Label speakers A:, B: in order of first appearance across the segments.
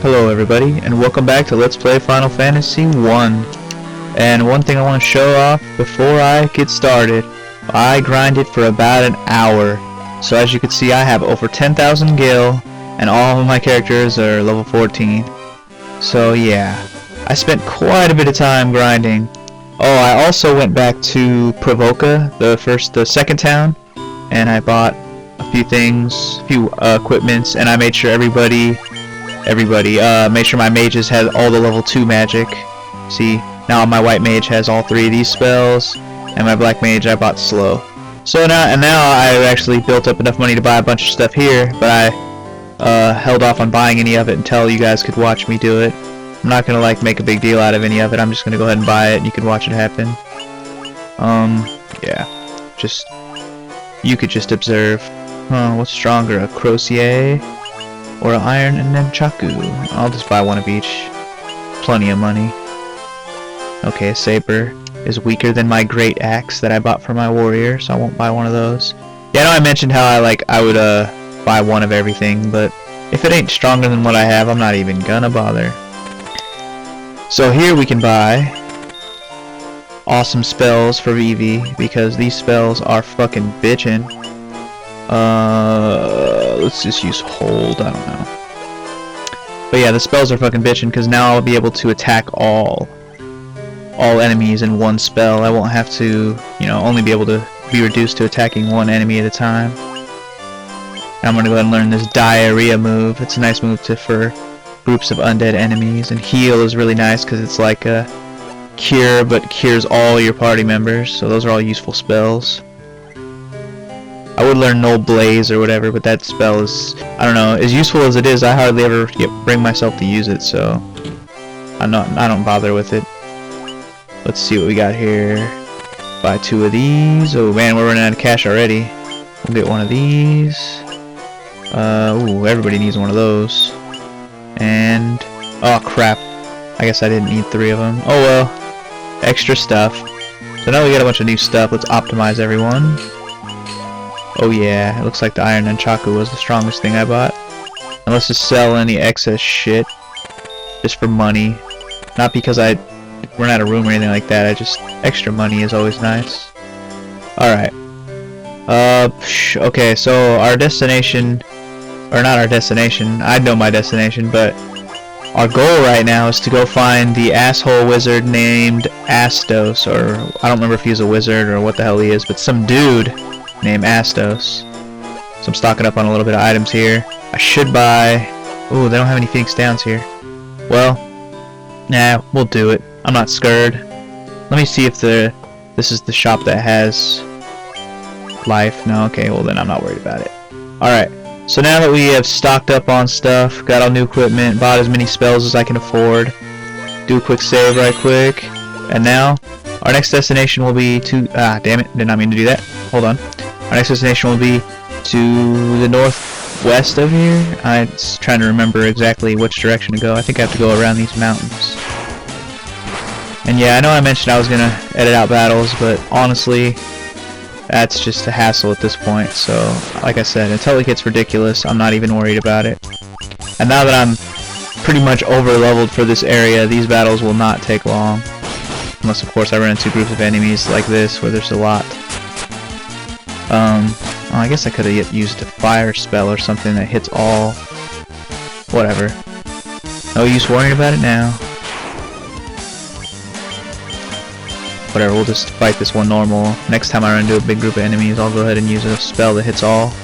A: Hello everybody, and welcome back to Let's Play Final Fantasy 1. And one thing I want to show off before I get started, I grinded for about an hour. So as you can see, I have over 10,000 gil, and all of my characters are level 14. So yeah, I spent quite a bit of time grinding. Oh, I also went back to Provoca, the second town, and I bought a few things, a few equipments, and I made sure made sure my mages had all the level 2 magic. See, now my white mage has all 3 of these spells, and my black mage I bought slow. So now I actually built up enough money to buy a bunch of stuff here, but I held off on buying any of it until you guys could watch me do it. I'm not gonna like make a big deal out of any of it. I'm just gonna go ahead and buy it, and you can watch it happen. Yeah, you could just observe. What's stronger, a crosier or an iron and nunchaku? I'll just buy one of each. Plenty of money. Okay, a saber is weaker than my great axe that I bought for my warrior, so I won't buy one of those. Yeah, I know I mentioned how I would buy one of everything, but if it ain't stronger than what I have, I'm not even gonna bother. So here we can buy awesome spells for Vivi, because these spells are fucking bitchin'. Let's just use hold, I don't know. But yeah, the spells are fucking bitchin' because now I'll be able to attack all enemies in one spell. I won't have to, only be able to be reduced to attacking one enemy at a time. I'm gonna go ahead and learn this diarrhea move. It's a nice move for groups of undead enemies, and heal is really nice because it's like a cure, but cures all your party members, so those are all useful spells. I would learn Null Blaze or whatever, but that spell is, I don't know, as useful as it is, I hardly ever bring myself to use it, so I don't bother with it. Let's see what we got here. Buy 2 of these. Oh man, we're running out of cash already. We'll get one of these. Ooh, everybody needs one of those. And, oh crap, I guess I didn't need 3 of them. Oh well, extra stuff. So now we got a bunch of new stuff. Let's optimize everyone. Oh yeah, it looks like the iron nunchaku was the strongest thing I bought. And let's just sell any excess shit, just for money. Not because I run out of room or anything like that, extra money is always nice. Alright. Okay, so our destination, or not our destination, I know my destination, but our goal right now is to go find the asshole wizard named Astos, or I don't remember if he's a wizard or what the hell he is, but some dude named Astos. So I'm stocking up on a little bit of items here. I should buy... Ooh, they don't have any Phoenix Downs here. Well, nah, we'll do it. I'm not scared. Let me see if this is the shop that has life. No, okay, well then I'm not worried about it. Alright, so now that we have stocked up on stuff, got all new equipment, bought as many spells as I can afford, do a quick save right quick, and now our next destination will be to... damn it, did not mean to do that. Hold on. Our next destination will be to the northwest of here. I'm trying to remember exactly which direction to go. I think I have to go around these mountains. And yeah, I know I mentioned I was going to edit out battles, but honestly, that's just a hassle at this point. So, like I said, until it gets ridiculous, I'm not even worried about it. And now that I'm pretty much over-leveled for this area, these battles will not take long. Unless, of course, I run into groups of enemies like this, where there's a lot. Oh, I guess I could have used a fire spell or something that hits all. Whatever. No use worrying about it now. Whatever, we'll just fight this one normal. Next time I run into a big group of enemies, I'll go ahead and use a spell that hits all.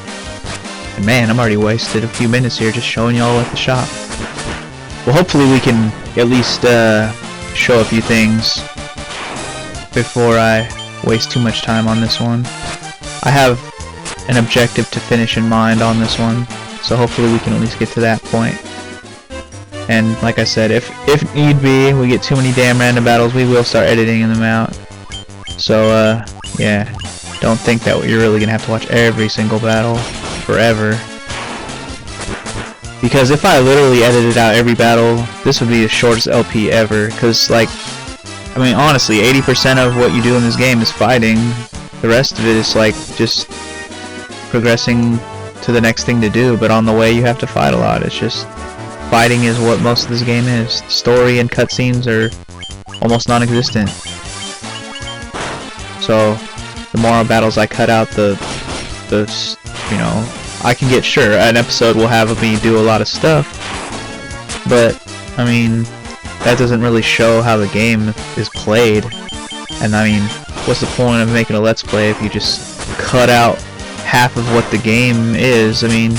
A: And man, I'm already wasted a few minutes here just showing y'all at the shop. Well, hopefully we can at least show a few things before I waste too much time on this one. I have an objective to finish in mind on this one, so hopefully we can at least get to that point. And like I said, if need be, we get too many damn random battles, we will start editing them out. So yeah, don't think that you're really gonna have to watch every single battle forever. Because if I literally edited out every battle, this would be the shortest LP ever. Because like, I mean honestly, 80% of what you do in this game is fighting. The rest of it is like just progressing to the next thing to do, but on the way you have to fight a lot. It's just fighting is what most of this game is. Story and cutscenes are almost non-existent. So the more battles I cut out, the you know, I can get, sure, an episode will have me do a lot of stuff, but I mean, that doesn't really show how the game is played. And I mean, what's the point of making a Let's Play if you just cut out half of what the game is? I mean,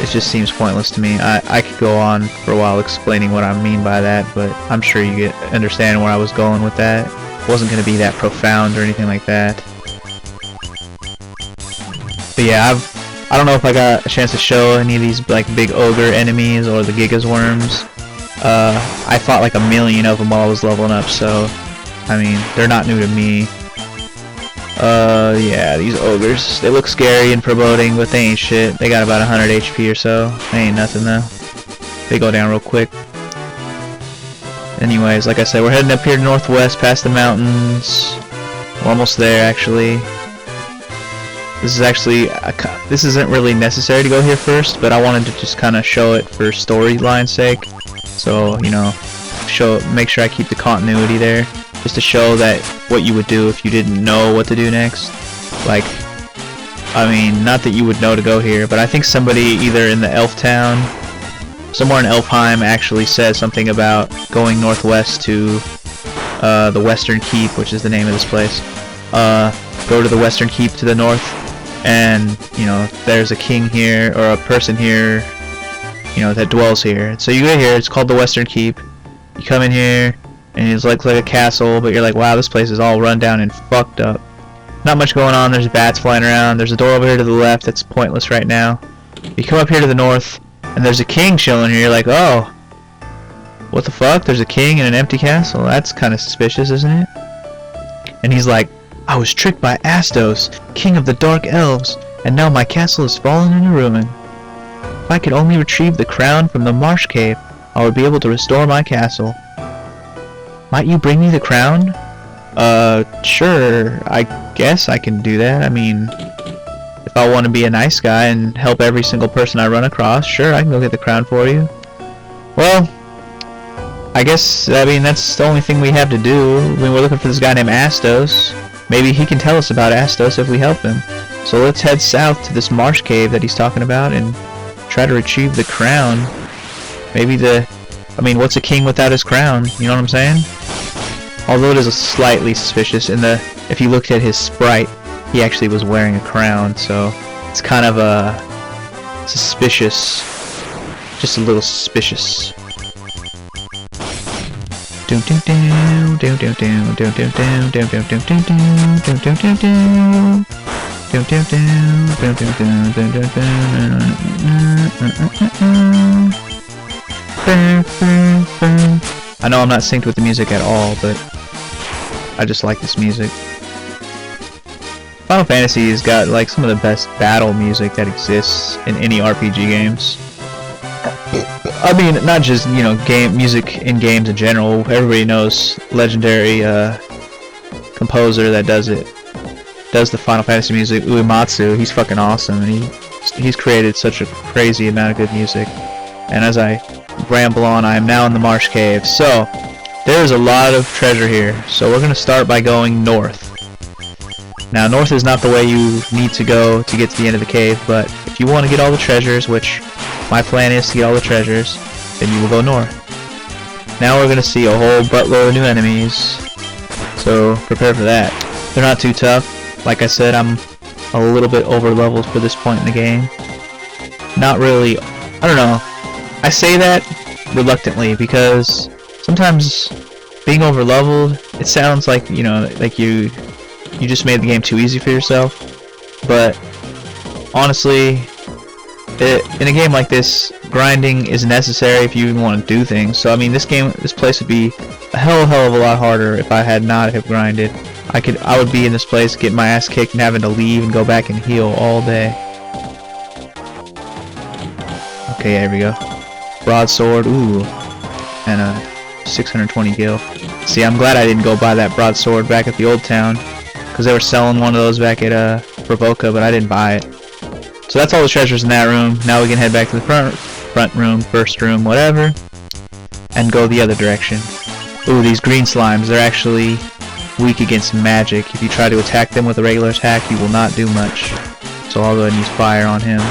A: it just seems pointless to me. I could go on for a while explaining what I mean by that, but I'm sure you understand where I was going with that. It wasn't going to be that profound or anything like that. But yeah, I don't know if I got a chance to show any of these like big ogre enemies or the Gigas worms. I fought like a million of them while I was leveling up, so I mean, they're not new to me. Yeah, these ogres, they look scary and foreboding, but they ain't shit. They got about 100 HP or so. They ain't nothing though. They go down real quick. Anyways, like I said, we're heading up here northwest past the mountains. We're almost there, actually. This isn't really necessary to go here first, but I wanted to just kind of show it for storyline's sake. So, you know, make sure I keep the continuity there, just to show that what you would do if you didn't know what to do next. Like, I mean, not that you would know to go here, but I think somebody either in the Elf Town, somewhere in Elfheim, actually said something about going northwest to the Western Keep, which is the name of this place. Go to the Western Keep to the north, and you know, there's a king here or a person here, you know, that dwells here. So you go here, it's called the Western Keep. You come in here, and it's like a castle, but you're like, wow, this place is all run down and fucked up. Not much going on. There's bats flying around. There's a door over here to the left that's pointless right now. You come up here to the north, and there's a king chilling here. You're like, oh, what the fuck? There's a king in an empty castle? That's kind of suspicious, isn't it? And he's like, I was tricked by Astos, king of the dark elves, and now my castle has fallen into ruin. If I could only retrieve the crown from the Marsh Cave, I would be able to restore my castle. Might you bring me the crown? Sure, I guess I can do that. I mean, if I want to be a nice guy and help every single person I run across, sure, I can go get the crown for you. Well, I guess, I mean, that's the only thing we have to do. I mean, we're looking for this guy named Astos. Maybe he can tell us about Astos if we help him. So let's head south to this Marsh Cave that he's talking about and try to retrieve the crown. Maybe I mean, what's a king without his crown? You know what I'm saying? Although it is slightly suspicious if you looked at his sprite, he actually was wearing a crown, so it's kind of suspicious. Just a little suspicious. I know I'm not synced with the music at all, but I just like this music. Final Fantasy has got like some of the best battle music that exists in any RPG games. I mean, not just, you know, music in games in general. Everybody knows legendary composer that does the Final Fantasy music, Uematsu. He's fucking awesome, and he's created such a crazy amount of good music. And as I ramble on, I am now in the Marsh Cave. So there's a lot of treasure here. So we're gonna start by going north. Now, north is not the way you need to go to get to the end of the cave, but if you want to get all the treasures, which my plan is to get all the treasures, then you will go north. Now we're gonna see a whole buttload of new enemies, so prepare for that. They're not too tough. Like I said, I'm a little bit over leveled for this point in the game. Not really. I don't know. I say that reluctantly because sometimes being over leveled, it sounds like, you know, like you just made the game too easy for yourself. But honestly, in a game like this, grinding is necessary if you even want to do things. So I mean, this place would be a hell of a lot harder if I had not have grinded. I would be in this place getting my ass kicked and having to leave and go back and heal all day. Okay, there we go. Broadsword, ooh, and a 620 gil. See, I'm glad I didn't go buy that broadsword back at the old town, because they were selling one of those back at Provoca, but I didn't buy it. So that's all the treasures in that room. Now we can head back to the front front room, first room, whatever, and go the other direction. Ooh, these green slimes, they're actually weak against magic. If you try to attack them with a regular attack, you will not do much. So I'll go ahead and use fire on him.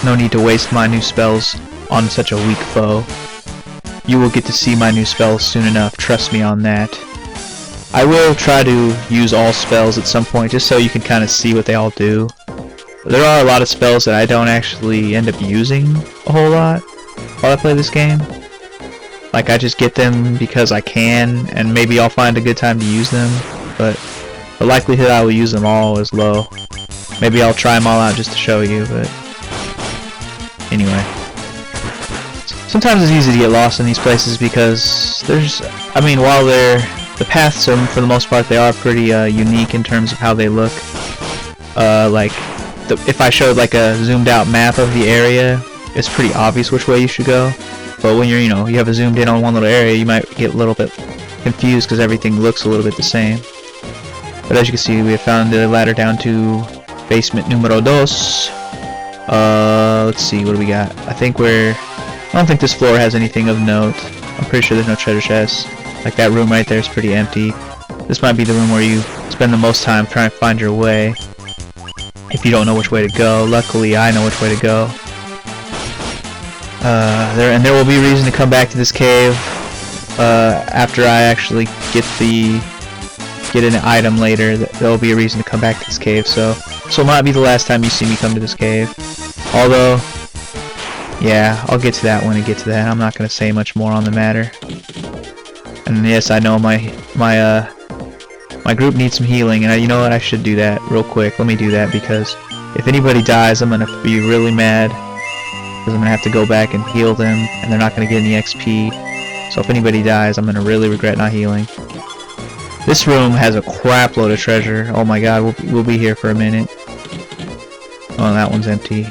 A: No need to waste my new spells on such a weak foe. You will get to see my new spells soon enough, trust me on that. I will try to use all spells at some point, just so you can kind of see what they all do. There are a lot of spells that I don't actually end up using a whole lot while I play this game. Like, I just get them because I can, and maybe I'll find a good time to use them, but the likelihood I will use them all is low. Maybe I'll try them all out just to show you, but anyway. Sometimes it's easy to get lost in these places because there's, I mean, while the paths are, for the most part, they are pretty unique in terms of how they look. Like, if I showed like a zoomed out map of the area, it's pretty obvious which way you should go. But when you have a zoomed in on one little area, you might get a little bit confused because everything looks a little bit the same. But as you can see, we have found the ladder down to basement numero dos. Let's see, what do we got? I don't think this floor has anything of note. I'm pretty sure there's no treasure chest. Like, that room right there is pretty empty. This might be the room where you spend the most time trying to find your way, if you don't know which way to go. Luckily, I know which way to go. There will be a reason to come back to this cave after I actually get an item later. There will be a reason to come back to this cave, so it might be the last time you see me come to this cave. Although, yeah, I'll get to that when I get to that. I'm not going to say much more on the matter. And yes, I know my group needs some healing, and you know what? I should do that real quick. Let me do that, because if anybody dies, I'm going to be really mad. Because I'm going to have to go back and heal them, and they're not going to get any XP. So if anybody dies, I'm going to really regret not healing. This room has a crap load of treasure. Oh my god, we'll be here for a minute. Oh, that one's empty.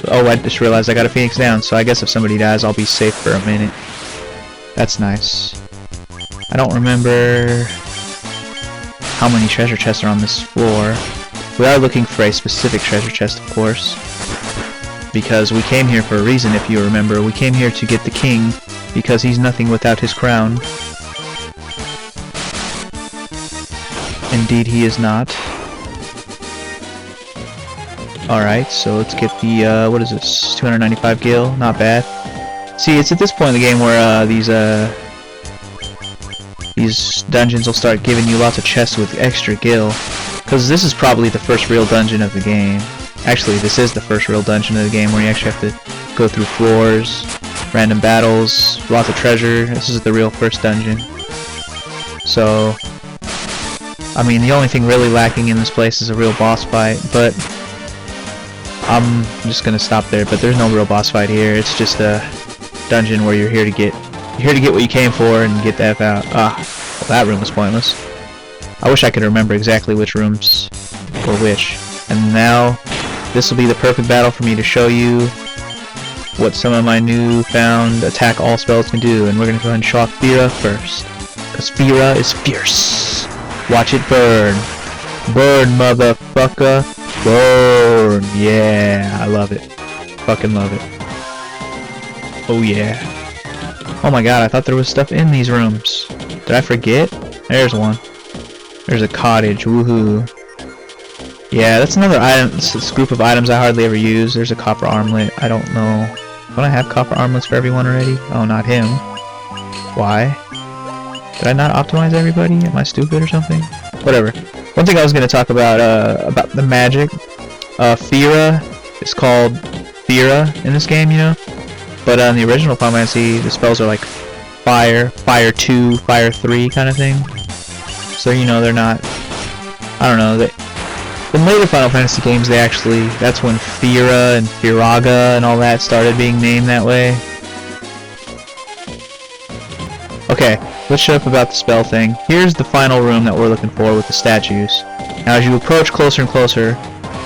A: Oh, I just realized I got a Phoenix down, so I guess if somebody dies, I'll be safe for a minute. That's nice. I don't remember how many treasure chests are on this floor. We are looking for a specific treasure chest, of course. Because we came here for a reason, if you remember. We came here to get the king, because he's nothing without his crown. Indeed, he is not. Alright, so let's get the, what is this, 295 gil? Not bad. See, it's at this point in the game where, these dungeons will start giving you lots of chests with extra gil. Because this is probably the first real dungeon of the game. Actually, this is the first real dungeon of the game where you actually have to go through floors, random battles, lots of treasure. This is the real first dungeon. So, I mean, the only thing really lacking in this place is a real boss fight, but I'm just gonna stop there. But there's no real boss fight here. It's just a dungeon where you're here to get what you came for and get the F out. Ah, well, that room was pointless. I wish I could remember exactly which rooms were which. And now, this will be the perfect battle for me to show you what some of my newfound attack all spells can do. And we're gonna go ahead and show off Fira first, because Fira is fierce. Watch it burn. Burn, motherfucker. Burn. Yeah, I love it. Fucking love it. Oh yeah. Oh my god, I thought there was stuff in these rooms. Did I forget? There's one. There's a cottage. Woohoo. Yeah, that's another item. This group of items I hardly ever use. There's a copper armlet. I don't know. Don't I have copper armlets for everyone already? Oh, not him. Why? Did I not optimize everybody? Am I stupid or something? Whatever. One thing I was going to talk about the magic. Fira is called Fira in this game, you know? But in the original Final Fantasy, the spells are like Fire, Fire 2, Fire 3 kind of thing. So, you know, they're not... I don't know. In later Final Fantasy games, that's when Fira and Firaga and all that started being named that way. Okay, let's shut up about the spell thing. Here's the final room that we're looking for with the statues. Now as you approach closer and closer,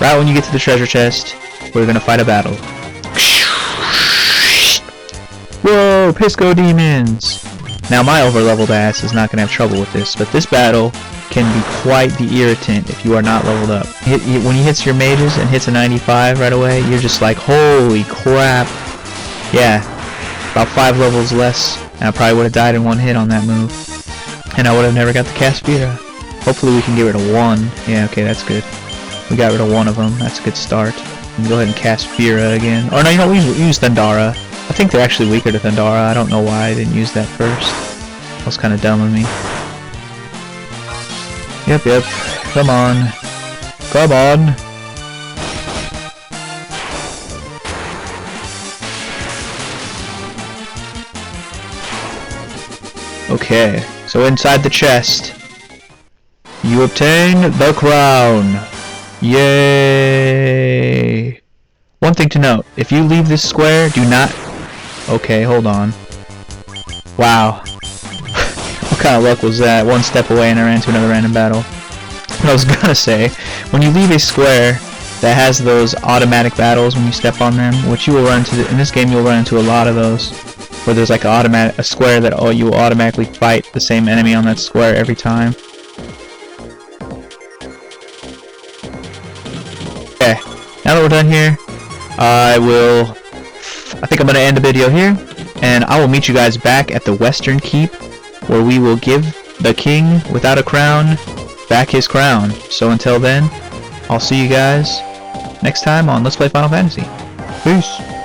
A: right when you get to the treasure chest, we're gonna fight a battle. Whoa, Pisco demons! Now my overleveled ass is not gonna have trouble with this, but this battle can be quite the irritant if you are not leveled up. When he hits your mages and hits a 95 right away, you're just like, holy crap. Yeah, about 5 levels less, and I probably would have died in one hit on that move. And I would have never got the Caspira. Hopefully we can get rid of 1. Yeah, okay, that's good. We got rid of 1 of them. That's a good start. And go ahead and cast Fira again. Or no, you know, we use Thundara. I think they're actually weaker to Thundara. I don't know why I didn't use that first. That was kind of dumb of me. Yep. Come on. Come on. Okay, so inside the chest, you obtain the crown. Yay! One thing to note, if you leave this square, do not... Okay, hold on. Wow. What kind of luck was that? One step away and I ran into another random battle. But I was gonna say, when you leave a square that has those automatic battles when you step on them, which you will run into... In this game, you'll run into a lot of those. Where there's like a square that you will automatically fight the same enemy on that square every time. Okay, now that we're done here, I think I'm going to end the video here, and I will meet you guys back at the Western Keep, where we will give the king without a crown back his crown. So until then, I'll see you guys next time on Let's Play Final Fantasy. Peace!